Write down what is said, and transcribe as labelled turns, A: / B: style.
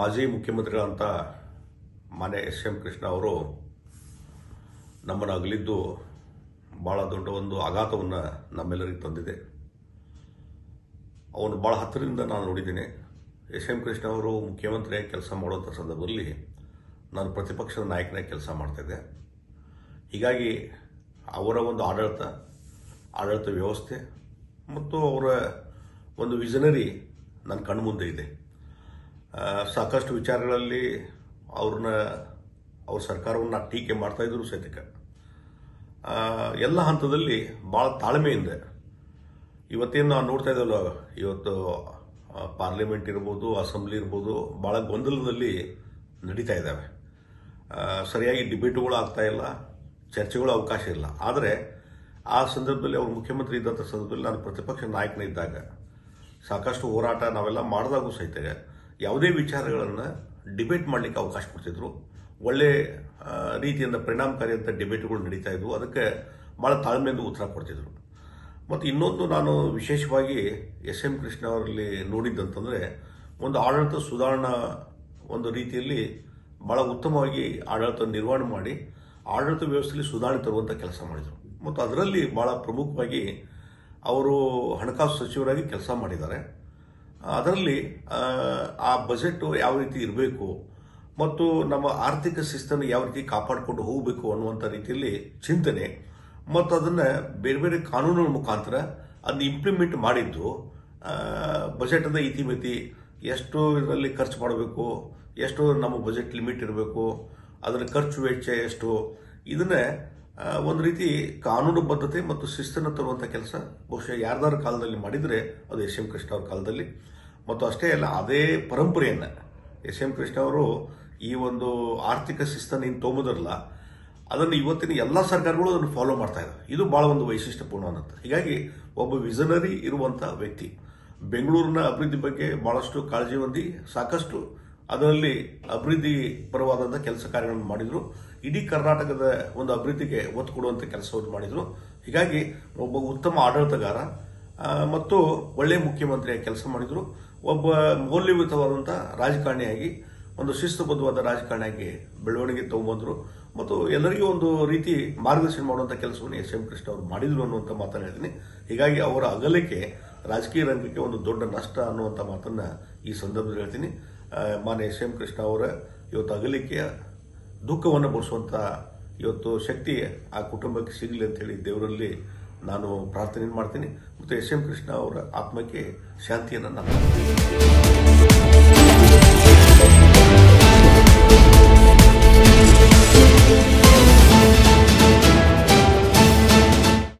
A: ಮಾಜಿ ಮುಖ್ಯಮಂತ್ರಿಗಳಂತ ಮಾನ್ಯ ಎಸ್.ಎಂ. ಕೃಷ್ಣ ಅವರು ನಮ್ಮನ್ನು ಅಗಲಿದ್ದು ಭಾಳ ದೊಡ್ಡ ಒಂದು ಆಘಾತವನ್ನು ನಮ್ಮೆಲ್ಲರಿಗೆ ತಂದಿದೆ. ಅವನು ಭಾಳ ಹತ್ತಿರದಿಂದ ನಾನು ನೋಡಿದ್ದೇನೆ. ಎಸ್.ಎಂ. ಕೃಷ್ಣ ಅವರು ಮುಖ್ಯಮಂತ್ರಿಯಾಗಿ ಕೆಲಸ ಮಾಡುವಂಥ ಸಂದರ್ಭದಲ್ಲಿ ನಾನು ಪ್ರತಿಪಕ್ಷದ ನಾಯಕನಾಗಿ ಕೆಲಸ ಮಾಡ್ತಾಯಿದ್ದೆ. ಹೀಗಾಗಿ ಅವರ ಒಂದು ಆಡಳಿತ ವ್ಯವಸ್ಥೆ ಮತ್ತು ಅವರ ಒಂದು ವಿಷನರಿ ನನ್ನ ಕಣ್ಣು ಮುಂದೆ ಇದೆ. ಸಾಕಷ್ಟು ವಿಚಾರಗಳಲ್ಲಿ ಅವ್ರ ಸರ್ಕಾರವನ್ನು ಟೀಕೆ ಮಾಡ್ತಾಯಿದ್ರು ಸಹಿತ ಎಲ್ಲ ಹಂತದಲ್ಲಿ ಭಾಳ ತಾಳ್ಮೆಯಿಂದ ಇವತ್ತೇನು ನಾವು ನೋಡ್ತಾ ಇದ್ದಲ್ಲ, ಇವತ್ತು ಪಾರ್ಲಿಮೆಂಟ್ ಇರ್ಬೋದು, ಅಸೆಂಬ್ಲಿ ಇರ್ಬೋದು, ಭಾಳ ಗೊಂದಲದಲ್ಲಿ ನಡೀತಾ ಇದ್ದಾವೆ. ಸರಿಯಾಗಿ ಡಿಬೇಟುಗಳು ಆಗ್ತಾ ಇಲ್ಲ, ಚರ್ಚೆಗಳು ಅವಕಾಶ ಇಲ್ಲ. ಆದರೆ ಆ ಸಂದರ್ಭದಲ್ಲಿ ಅವರು ಮುಖ್ಯಮಂತ್ರಿ ಇದ್ದಂಥ ಸಂದರ್ಭದಲ್ಲಿ ನಾನು ಪ್ರತಿಪಕ್ಷ ನಾಯಕನಿದ್ದಾಗ ಸಾಕಷ್ಟು ಹೋರಾಟ ನಾವೆಲ್ಲ ಮಾಡಿದಾಗೂ ಸಹಿತ ಯಾವುದೇ ವಿಚಾರಗಳನ್ನು ಡಿಬೇಟ್ ಮಾಡಲಿಕ್ಕೆ ಅವಕಾಶ ಕೊಡ್ತಿದ್ರು. ಒಳ್ಳೆ ರೀತಿಯಿಂದ ಪರಿಣಾಮಕಾರಿಯಂಥ ಡಿಬೇಟ್ಗಳು ನಡೀತಾ ಇದ್ವು. ಅದಕ್ಕೆ ಭಾಳ ತಾಳ್ಮೆಯಿಂದ ಉತ್ತರ ಕೊಡ್ತಿದ್ರು. ಮತ್ತು ಇನ್ನೊಂದು ನಾನು ವಿಶೇಷವಾಗಿ ಎಸ್.ಎಂ. ಕೃಷ್ಣ ಅವರಲ್ಲಿ ನೋಡಿದ್ದಂತಂದರೆ ಒಂದು ಆಡಳಿತ ಸುಧಾರಣಾ ಒಂದು ರೀತಿಯಲ್ಲಿ ಭಾಳ ಉತ್ತಮವಾಗಿ ಆಡಳಿತ ನಿರ್ವಹಣೆ ಮಾಡಿ ಆಡಳಿತ ವ್ಯವಸ್ಥೆಯಲ್ಲಿ ಸುಧಾರಣೆ ತರುವಂಥ ಕೆಲಸ ಮಾಡಿದರು. ಮತ್ತು ಅದರಲ್ಲಿ ಭಾಳ ಪ್ರಮುಖವಾಗಿ ಅವರು ಹಣಕಾಸು ಸಚಿವರಾಗಿ ಕೆಲಸ ಮಾಡಿದ್ದಾರೆ. ಅದರಲ್ಲಿ ಆ ಬಜೆಟ್ ಯಾವ ರೀತಿ ಇರಬೇಕು ಮತ್ತು ನಮ್ಮ ಆರ್ಥಿಕ ಶಿಸ್ತನ್ನು ಯಾವ ರೀತಿ ಕಾಪಾಡಿಕೊಂಡು ಹೋಗಬೇಕು ಅನ್ನುವಂಥ ರೀತಿಯಲ್ಲಿ ಚಿಂತನೆ ಮತ್ತು ಅದನ್ನು ಬೇರೆ ಬೇರೆ ಕಾನೂನುಗಳ ಮುಖಾಂತರ ಅದನ್ನ ಇಂಪ್ಲಿಮೆಂಟ್ ಮಾಡಿದ್ದು. ಬಜೆಟದ ಇತಿಮಿತಿ ಎಷ್ಟು ಇದರಲ್ಲಿ ಖರ್ಚು ಮಾಡಬೇಕು, ಎಷ್ಟು ನಮ್ಮ ಬಜೆಟ್ ಲಿಮಿಟ್ ಇರಬೇಕು, ಅದರ ಖರ್ಚು ವೆಚ್ಚ ಎಷ್ಟು, ಇದನ್ನೇ ಒಂದು ರೀತಿ ಕಾನೂನುಬದ್ಧತೆ ಮತ್ತು ಶಿಸ್ತನ್ನು ತರುವಂಥ ಕೆಲಸ ಬಹುಶಃ ಯಾರ್ದಾರ ಕಾಲದಲ್ಲಿ ಮಾಡಿದರೆ ಅದು ಎಸ್.ಎಂ. ಕೃಷ್ಣ ಅವ್ರ ಕಾಲದಲ್ಲಿ. ಮತ್ತು ಅಷ್ಟೇ ಅಲ್ಲ, ಅದೇ ಪರಂಪರೆಯನ್ನು ಎಸ್.ಎಂ. ಕೃಷ್ಣ ಅವರು ಈ ಒಂದು ಆರ್ಥಿಕ ಶಿಸ್ತನ್ನು ಏನು ತೊಗೊಂಬುದಿರಲ್ಲ, ಅದನ್ನು ಇವತ್ತಿನ ಎಲ್ಲ ಸರ್ಕಾರಗಳು ಅದನ್ನು ಫಾಲೋ ಮಾಡ್ತಾ ಇದ್ದಾರೆ. ಇದು ಭಾಳ ಒಂದು ವೈಶಿಷ್ಟ್ಯಪೂರ್ಣವಾದಂಥ. ಹೀಗಾಗಿ ಒಬ್ಬ ವಿಷನರಿ ಇರುವಂಥ ವ್ಯಕ್ತಿ ಬೆಂಗಳೂರಿನ ಅಭಿವೃದ್ಧಿ ಬಗ್ಗೆ ಭಾಳಷ್ಟು ಕಾಳಜಿ ಹೊಂದಿ ಸಾಕಷ್ಟು ಅದರಲ್ಲಿ ಅಭಿವೃದ್ಧಿ ಪರವಾದಂಥ ಕೆಲಸ ಕಾರ್ಯಗಳನ್ನು ಮಾಡಿದರು. ಇಡೀ ಕರ್ನಾಟಕದ ಒಂದು ಅಭಿವೃದ್ಧಿಗೆ ಒತ್ತು ಕೊಡುವಂಥ ಕೆಲಸವನ್ನು ಮಾಡಿದರು. ಹೀಗಾಗಿ ಒಬ್ಬ ಉತ್ತಮ ಆಡಳಿತಗಾರ ಮತ್ತು ಒಳ್ಳೆಯ ಮುಖ್ಯಮಂತ್ರಿಯಾಗಿ ಕೆಲಸ ಮಾಡಿದರು. ಒಬ್ಬ ಮೌಲ್ಯಯುತವಾದಂಥ ರಾಜಕಾರಣಿಯಾಗಿ, ಒಂದು ಶಿಸ್ತುಬದ್ಧವಾದ ರಾಜಕಾರಣಿಯಾಗಿ ಬೆಳವಣಿಗೆ ತಗೊಂಡ್ಬಂದರು ಮತ್ತು ಎಲ್ಲರಿಗೂ ಒಂದು ರೀತಿ ಮಾರ್ಗದರ್ಶನ ಮಾಡುವಂಥ ಕೆಲಸವನ್ನು ಎಸ್.ಎಂ. ಕೃಷ್ಣ ಅವರು ಮಾಡಿದರು ಅನ್ನುವಂಥ ಮಾತನ್ನು ಹೇಳ್ತೀನಿ. ಹೀಗಾಗಿ ಅವರ ಅಗಲಿಕೆ ರಾಜಕೀಯ ರಂಗಕ್ಕೆ ಒಂದು ದೊಡ್ಡ ನಷ್ಟ ಅನ್ನುವಂಥ ಮಾತನ್ನು ಈ ಸಂದರ್ಭದಲ್ಲಿ ಹೇಳ್ತೀನಿ. ಮಾನ್ಯ ಎಸ್.ಎಂ. ಕೃಷ್ಣ ಅವರ ಇವತ್ತು ಅಗಲಿಕೆಯ ದುಃಖವನ್ನು ಭರಿಸುವಂಥ ಇವತ್ತು ಶಕ್ತಿ ಆ ಕುಟುಂಬಕ್ಕೆ ಸಿಗಲಿ ಅಂತ ಹೇಳಿ ದೇವರಲ್ಲಿ ನಾನು ಪ್ರಾರ್ಥನೆ ಮಾಡ್ತೀನಿ. ಮತ್ತು ಎಸ್.ಎಂ. ಕೃಷ್ಣ ಅವರ ಆತ್ಮಕ್ಕೆ ಶಾಂತಿಯನ್ನು ನಾನು